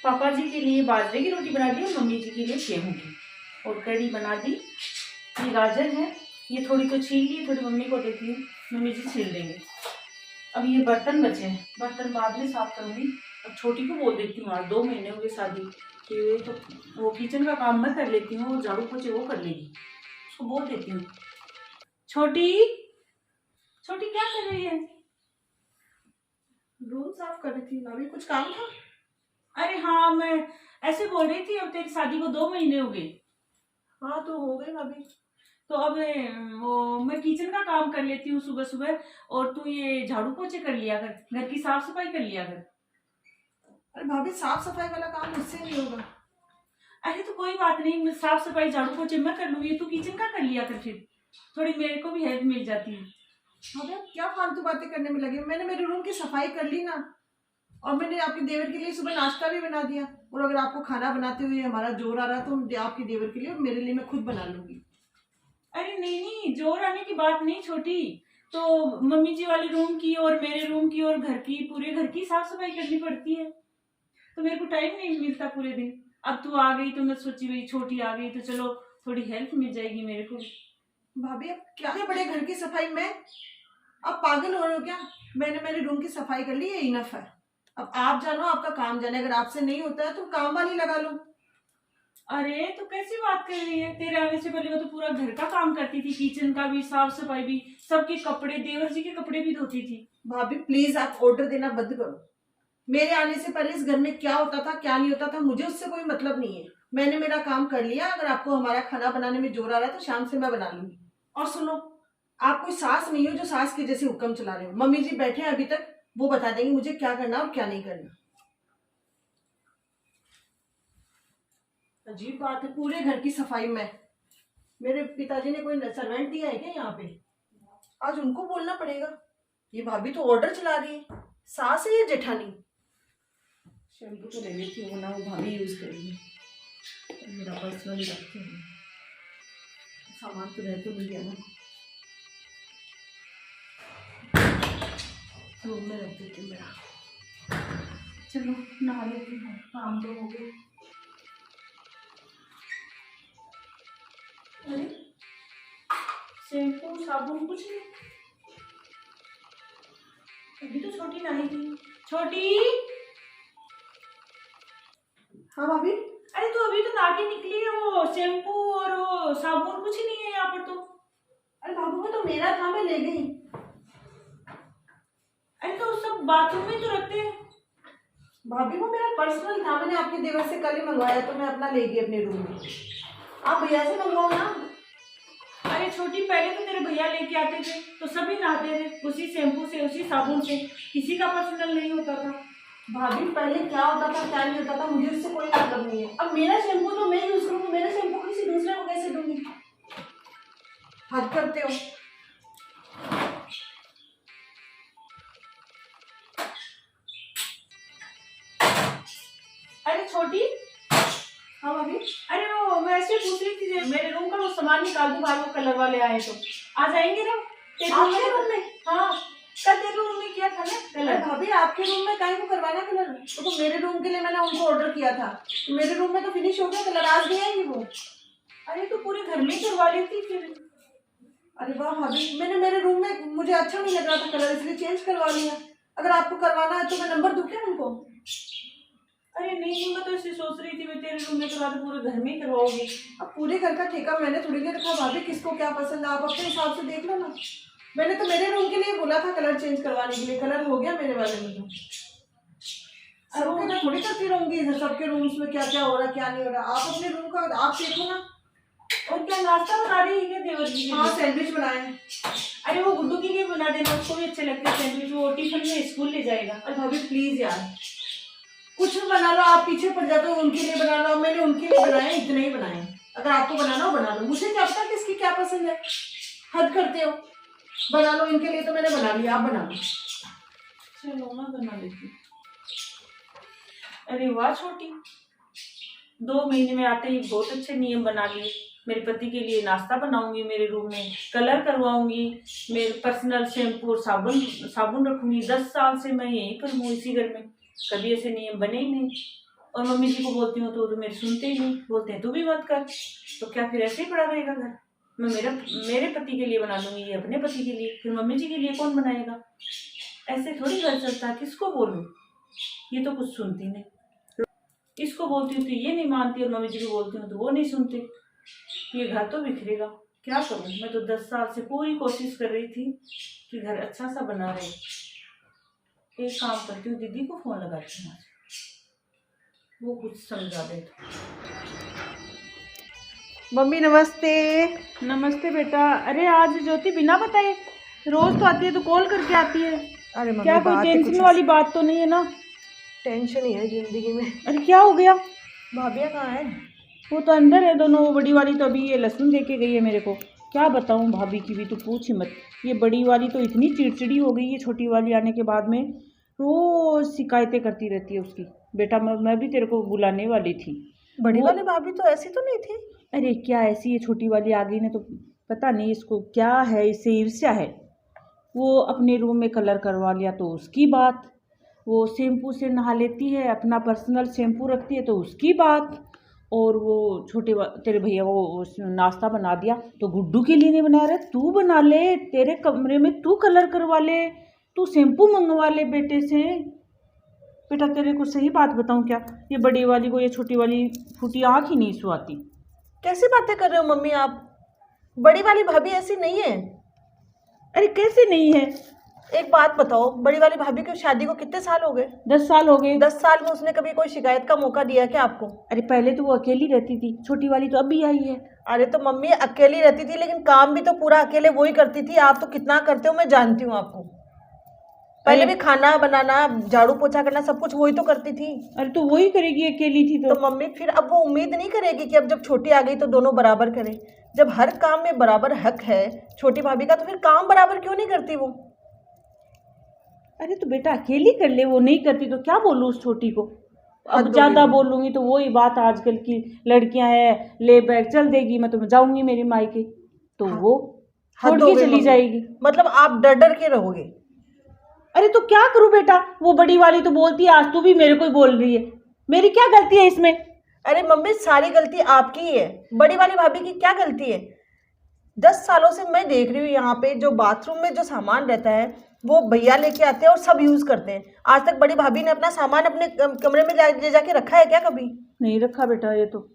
पापा जी के लिए बाजरे की रोटी बना दी और मम्मी जी के लिए गेहूं की, और कड़ी बना दी। ये गाजर है, ये थोड़ी तो छील ली, थोड़ी मम्मी को देती हूँ, मम्मी जी छील देंगे। अब ये बर्तन बचे हैं, बर्तन बाद में साफ करूँगी। अब छोटी को बोल देती हूँ, आज 2 महीने हो गए शादी कि तो वो किचन का काम मैं कर लेती हूँ और झाड़ू पोछे वो कर लेगी, उसको बोल देती हूँ। छोटी छोटी क्या कर रही है? रूम साफ कर रही थी भाभी, कुछ काम था? अरे हाँ, मैं ऐसे बोल रही थी, अब तेरी शादी को 2 महीने हो गए। हाँ तो हो गए भाभी। तो अब वो मैं किचन का काम कर लेती हूँ सुबह सुबह, और तू ये झाड़ू पोछे कर लिया कर, घर की साफ सफाई कर लिया कर। अरे भाभी, साफ सफाई वाला काम मुझसे नहीं होगा। अरे तो कोई बात नहीं, मैं साफ सफाई झाड़ू पोछे मैं कर लूंगी, तू किचन का कर लिया कर, फिर थोड़ी मेरे को भी हेल्प मिल जाती है। भाभी आप क्या फालतू बातें करने में लगे? मैंने मेरे रूम की सफाई कर ली ना, और मैंने आपके देवर के लिए सुबह नाश्ता भी बना दिया। और अगर आपको खाना बनाते हुए हमारा जोर आ रहा है तो आपके देवर के लिए और मेरे लिए मैं खुद बना लूंगी। अरे नहीं नहीं, जोर आने की बात नहीं छोटी, तो मम्मी जी वाले रूम की और मेरे रूम की और घर की, पूरे घर की साफ सफाई करनी पड़ती है, तो मेरे को टाइम नहीं मिलता पूरे दिन। अब तू आ गई तो मैं सोची भाई छोटी आ गई तो चलो थोड़ी हेल्प मिल जाएगी मेरे को। भाभी अब क्या है बड़े घर की सफाई में? आप पागल हो रहे हो क्या? मैंने मेरे रूम की सफाई कर ली, ये इनफ है। अब आप जानो, आपका काम जाने। अगर आपसे नहीं होता है तो काम वाली लगा लो। अरे तो कैसी बात कर रही है, तेरे आने से पहले मैं तो पूरा घर का काम करती थी, किचन का भी, साफ सफाई भी, सबके कपड़े, देवर जी के कपड़े भी धोती थी। भाभी प्लीज आप ऑर्डर देना बंद करो। मेरे आने से पहले इस घर में क्या होता था क्या नहीं होता था मुझे उससे कोई मतलब नहीं है। मैंने मेरा काम कर लिया। अगर आपको हमारा खाना बनाने में जोर आ रहा है तो शाम से मैं बना लूंगी। और सुनो, आप कोई सास नहीं हो जो सास के जैसे हुक्म चला रहे हो। मम्मी जी बैठे हैं अभी तक, वो बता देंगे मुझे क्या करना और क्या नहीं करना। अजीब बात है, पूरे घर की सफाई में मेरे पिताजी ने कोई सर्वेंट दिया है क्या यहाँ पे? आज उनको बोलना पड़ेगा। ये भाभी तो ऑर्डर चला रही है। सास है या जेठानी? शैम्पू तो ले लेती हूँ ना, वो भाभी यूज करेगी। मेरा पर्सनल रखती हूँ, सामान तो रह तो नहीं गया ना, रूम में रख देती हूँ मेरा। चलो नहा लेती हूँ, काम तो हो गए। अरे शैम्पू साबुन कुछ नहीं, अभी तो छोटी नहाई थी। छोटी, हाँ भाभी। अरे तू अभी तो नहा के निकली है, वो शैम्पू और वो साबुन कुछ नहीं है यहाँ पर तो। अरे बाबू वो तो मेरा था, मैं ले गई। अरे तो सब बाथरूम में तो रखते हैं। भाभी वो मेरा पर्सनल था, मैंने आपके देवर से कल ही मंगवाया तो मैं अपना ले गई अपने रूम में। आप भैया से मंगवाओ ना। अरे छोटी, पहले तो तेरे भैया लेके आते थे तो सभी नहाते थे उसी शैम्पू से, उसी साबुन से, किसी का पर्सनल नहीं होता था। भाभी पहले क्या होता था क्या नहीं होता था मुझे उससे कोई मतलब नहीं है। अब मेरा शैम्पू तो मैं यूज करूँ, मेरा शैम्पू किसी दूसरे को कैसे दूंगी? हद करते हो। अरे छोटी, हाँ भाभी। अरे वो मैं ऐसे पूछ रही थी, मेरे रूम का वो सामान निकाल दूं, बाहर वो कलर वाले आए तो आ जाएंगे ना तेरे आपके रूम में? हाँ, कल तेरे रूम में किया था ना अरे कलर। भाभी आपके रूम में काहे को करवाना कलर? वो तो मेरे रूम के लिए मैंने उनको ऑर्डर किया था, तो मेरे रूम में तो फिनिश हो गया कलर, आज भी आएंगे वो। अरे तो पूरे घर में करवा लेती फिर। अरे वाह भाभी, मैंने मेरे रूम में मुझे अच्छा नहीं लग रहा था कलर, इसलिए चेंज करवा लिया। अगर आपको करवाना है तो मैं नंबर दूं क्या उनको? अरे नहीं, मैं तो ऐसे सोच रही थी मैं तेरे रूम में करवा, तो पूरे घर में ही करवाओगी। अब पूरे घर का ठेका मैंने थोड़ी नहीं रखा भाभी, किसको क्या पसंद है आप अपने हिसाब से देख लो ना। मैंने तो मेरे रूम के लिए बोला था कलर चेंज करवाने के लिए, कलर हो गया मेरे वाले में तो। सबके मैं थोड़ी करती रहूंगी सबके रूम्स में क्या क्या हो रहा क्या नहीं हो रहा। आप अपने रूम का आप देखो ना। और क्या नाश्ता बना रही है क्या देवर जी के हाँ लिए? सैंडविच बनाए हैं। अरे वो गुड्डू के लिए बना देना, उसको भी अच्छे लगते हैं सैंडविच, वो टिफिन में स्कूल ले जाएगा। अरे भाभी प्लीज यार, कुछ भी बना लो, आप पीछे पड़ जाते हो। उनके लिए बना लो, मैंने उनके लिए बनाए, इतने ही बनाए। अगर आपको बनाना हो बना लो, मुझे क्या पता किसकी क्या पसंद है। हद करते हो। बना लो, इनके लिए तो मैंने बना लिया, आप बना लो। चलो मैं बना लेती हूँ। अरे वाह छोटी, 2 महीने में आते ही बहुत अच्छे नियम बना लिए। मेरे पति के लिए नाश्ता बनाऊंगी, मेरे रूम में कलर करवाऊंगी, मेरे पर्सनल शैम्पू और साबुन साबुन रखूंगी। 10 साल से मैं यही पर हूँ इसी घर में, कभी ऐसे नियम बने ही नहीं। और मम्मी जी को बोलती हूँ तो मेरे सुनते ही नहीं, बोलते हैं तू भी मत कर। तो क्या फिर ऐसे ही पड़ा रहेगा घर? मैं मेरे पति के लिए बना लूंगी, ये अपने पति के लिए, फिर मम्मी जी के लिए कौन बनाएगा? ऐसे थोड़ी घर चलता। किसको बोलूं? ये तो कुछ सुनती नहीं। इसको बोलती हूँ तो ये नहीं मानती, और मम्मी जी को बोलती हूँ तो वो नहीं सुनते। ये घर तो बिखरेगा। क्या करूं? मैं तो 10 साल से पूरी कोशिश कर रही थी कि घर अच्छा सा बना रहे। एक काम करती हूँ, दीदी को फोन लगाती हूँ, वो कुछ समझा दे तो। मम्मी नमस्ते। नमस्ते बेटा। अरे आज ज्योति बिना बताए रोज तो आती है, तो कॉल करके आती है। अरे मम्मी क्या कोई बात ही टेंशन कुछ वाली बात तो नहीं है ना? टेंशन ही है जिंदगी में। अरे क्या हो गया? भाभिया कहाँ है? वो तो अंदर है दोनों। वो बड़ी वाली तो अभी ये लहसुन दे के गई है मेरे को। क्या बताऊं, भाभी की भी तो पूछ ही मत। ये बड़ी वाली तो इतनी चिड़चिड़ी हो गई है छोटी वाली आने के बाद में। रोज शिकायतें करती रहती है उसकी। बेटा मैं भी तेरे को बुलाने वाली थी। बड़ी वो- वाली भाभी तो ऐसी तो नहीं थी। अरे क्या ऐसी है, छोटी वाली आ गई ने तो पता नहीं इसको क्या है, इससे ईर्ष्या है। वो अपने रूम में कलर करवा लिया तो उसकी बात। वो शैम्पू से नहा लेती है, अपना पर्सनल शैम्पू रखती है तो उसकी बात। और वो तेरे भैया वो नाश्ता बना दिया तो गुड्डू के लिए नहीं बना रहे, तू बना ले, तेरे कमरे में तू कलर करवा ले, तू शैम्पू मंगवा ले बेटे से। बेटा तेरे को सही बात बताऊं क्या, ये बड़ी वाली को ये छोटी वाली फूटी आँख ही नहीं सुहाती। कैसी बातें कर रहे हो मम्मी आप? बड़ी वाली भाभी ऐसी नहीं है। अरे कैसे नहीं है? एक बात बताओ, बड़ी वाली भाभी की शादी को कितने साल हो गए? 10 साल हो गए। 10 साल में उसने कभी कोई शिकायत का मौका दिया क्या आपको? अरे पहले तो वो अकेली रहती थी, छोटी वाली तो अभी आई है। अरे तो मम्मी अकेली रहती थी, लेकिन काम भी तो पूरा अकेले वो ही करती थी। आप तो कितना करते हो मैं जानती हूँ आपको। पहले भी खाना बनाना, झाड़ू पोछा करना, सब कुछ वही तो करती थी। अरे तो वही करेगी, अकेली थी तो मम्मी फिर अब वो उम्मीद नहीं करेगी कि अब जब छोटी आ गई तो दोनों बराबर करें। जब हर काम में बराबर हक है छोटी भाभी का, तो फिर काम बराबर क्यों नहीं करती वो? अरे तो बेटा अकेली कर ले, वो नहीं करती तो क्या बोलूँ उस छोटी को? अब हद ज्यादा होगी। बोलूंगी तो वही बात, आजकल की लड़कियां हैं ले बैग चल देगी, मैं तो जाऊंगी मेरे मायके, तो हाँ, वो छोड़ हद हो के गई चली मम्मी। जाएगी। मतलब आप डर डर के रहोगे? अरे तो क्या करूं बेटा, वो बड़ी वाली तो बोलती है, आज तू भी मेरे को ही बोल रही है, मेरी क्या गलती है इसमें? अरे मम्मी सारी गलती आपकी ही है, बड़ी वाली भाभी की क्या गलती है? 10 सालों से मैं देख रही हूँ यहाँ पे जो बाथरूम में जो सामान रहता है वो भैया लेके आते हैं और सब यूज करते हैं। आज तक बड़ी भाभी ने अपना सामान अपने कमरे में ले जाके रखा है क्या कभी? नहीं रखा बेटा। ये तो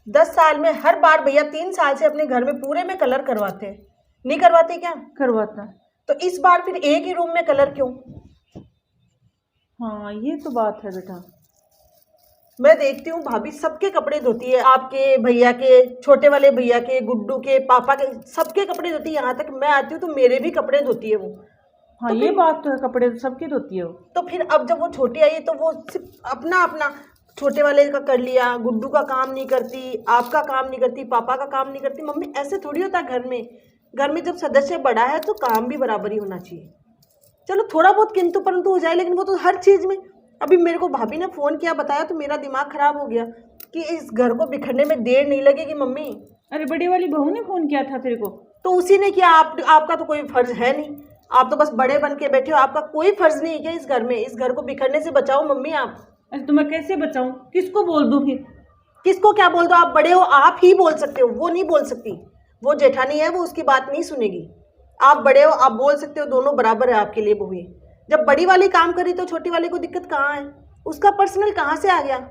10 साल में हर बार भैया 3 साल से अपने घर में पूरे में कलर करवाते हैं, नहीं करवाते क्या? करवाता। तो इस बार फिर एक ही रूम में कलर क्यों? हाँ ये तो बात है बेटा। मैं देखती हूँ भाभी सबके कपड़े धोती है, आपके भैया के, छोटे वाले भैया के, गुड्डू के, पापा के, सबके कपड़े धोती है। यहाँ तक मैं आती हूँ तो मेरे भी कपड़े धोती है वो। हाँ तो ये फिर- बात तो है, कपड़े तो सबके धोती है वो। तो फिर अब जब वो छोटी आई है तो वो सिर्फ अपना अपना छोटे वाले का कर लिया, गुड्डू का काम नहीं करती, आपका काम नहीं करती, पापा का काम नहीं करती। मम्मी ऐसे थोड़ी होता है घर में। घर में जब सदस्य बड़ा है तो काम भी बराबर ही होना चाहिए। चलो थोड़ा बहुत किंतु परंतु हो जाए, लेकिन वो तो हर चीज़ में। अभी मेरे को भाभी ने फ़ोन किया, बताया तो मेरा दिमाग खराब हो गया कि इस घर को बिखरने में देर नहीं लगेगी मम्मी। अरे बड़ी वाली बहू ने फोन किया था तेरे को? तो उसी ने किया। आपका तो कोई फर्ज है नहीं, आप तो बस बड़े बन के बैठे हो। आपका कोई फर्ज नहीं है क्या इस घर में? इस घर को बिखरने से बचाओ मम्मी आप। अरे तो मैं कैसे बचाऊं, किसको बोल दूं फिर? किसको क्या बोल दो? आप बड़े हो, आप ही बोल सकते हो, वो नहीं बोल सकती। वो जेठानी है, वो उसकी बात नहीं सुनेगी। आप बड़े हो, आप बोल सकते हो, दोनों बराबर है आपके लिए बहुएं। जब बड़ी वाली काम करी तो छोटी वाली को दिक्कत कहाँ है? उसका पर्सनल कहाँ से आ गया?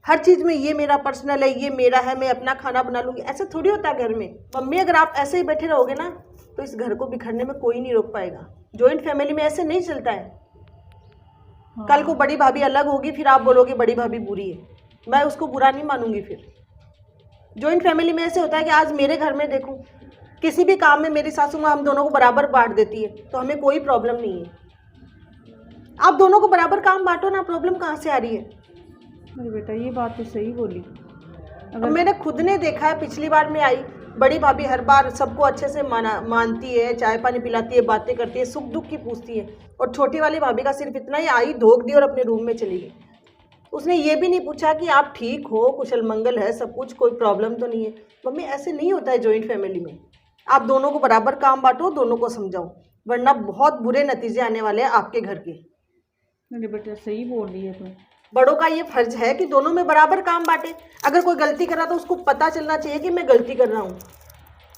हर चीज़ में ये मेरा पर्सनल है, ये मेरा है, मैं अपना खाना बना लूँगी, ऐसा थोड़ी होता है घर में। मम्मी अगर आप ऐसे ही बैठे रहोगे ना तो इस घर को बिखरने में कोई नहीं रोक पाएगा। जॉइंट फैमिली में ऐसे नहीं चलता है। हाँ। कल को बड़ी भाभी अलग होगी, फिर आप बोलोगे बड़ी भाभी बुरी है। मैं उसको बुरा नहीं मानूंगी। फिर जॉइंट फैमिली में ऐसे होता है कि आज मेरे घर में देखो, किसी भी काम में मेरी सासू माँ हम दोनों को बराबर बांट देती है, तो हमें कोई प्रॉब्लम नहीं है। आप दोनों को बराबर काम बांटो ना, प्रॉब्लम कहाँ से आ रही है? अरे बेटा ये बात तो सही बोली। अब मैंने खुद ने देखा है, पिछली बार मैं आई, बड़ी भाभी हर बार सबको अच्छे से मानती है, चाय पानी पिलाती है, बातें करती है, सुख दुख की पूछती है। और छोटी वाली भाभी का सिर्फ इतना ही, आई, धोख दी और अपने रूम में चली गई। उसने ये भी नहीं पूछा कि आप ठीक हो, कुशल मंगल है, सब कुछ, कोई प्रॉब्लम तो नहीं है। मम्मी ऐसे नहीं होता है जॉइंट फैमिली में। आप दोनों को बराबर काम बांटो, दोनों को समझाओ, वरना बहुत बुरे नतीजे आने वाले हैं आपके घर के। अरे बेटा सही बोल रही है तू। बड़ों का ये फर्ज है कि दोनों में बराबर काम बांटे। अगर कोई गलती कर रहा तो उसको पता चलना चाहिए कि मैं गलती कर रहा हूँ।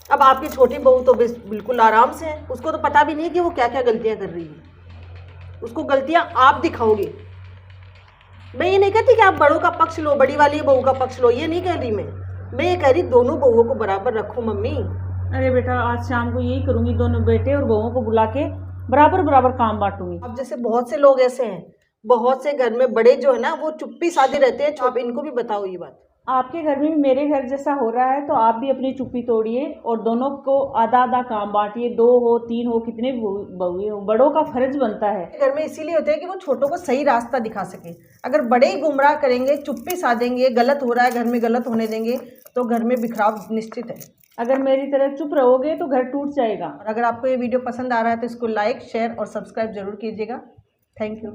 अब आपकी छोटी बहू तो बिल्कुल आराम से है, उसको तो पता भी नहीं है कि वो क्या क्या गलतियाँ कर रही है। उसको गलतियाँ आप दिखाओगे। मैं ये नहीं कहती कि आप बड़ों का पक्ष लो, बड़ी वाली बहू का पक्ष लो, ये नहीं कह रही मैं ये कह रही दोनों बहुओं को बराबर रखो मम्मी। अरे बेटा, आज शाम को यही करूँगी, दोनों बेटे और बहुओं को बुला के बराबर बराबर काम बांटूंगी। अब जैसे बहुत से लोग ऐसे हैं, बहुत से घर में बड़े जो है ना वो चुप्पी साधे रहते हैं। आप इनको भी बताओ ये बात। आपके घर में भी मेरे घर जैसा हो रहा है, तो आप भी अपनी चुप्पी तोड़िए और दोनों को आधा आधा काम बांटिए। 2 हो 3 हो, कितने बहुए हो, बड़ों का फर्ज बनता है। घर में इसीलिए होते हैं कि वो छोटों को सही रास्ता दिखा सके। अगर बड़े ही गुमराह करेंगे, चुप्पी साधेंगे, गलत हो रहा है घर में गलत होने देंगे, तो घर में बिखराव निश्चित है। अगर मेरी तरह चुप रहोगे तो घर टूट जाएगा। और अगर आपको ये वीडियो पसंद आ रहा है तो इसको लाइक, शेयर और सब्सक्राइब जरूर कीजिएगा। Thank you.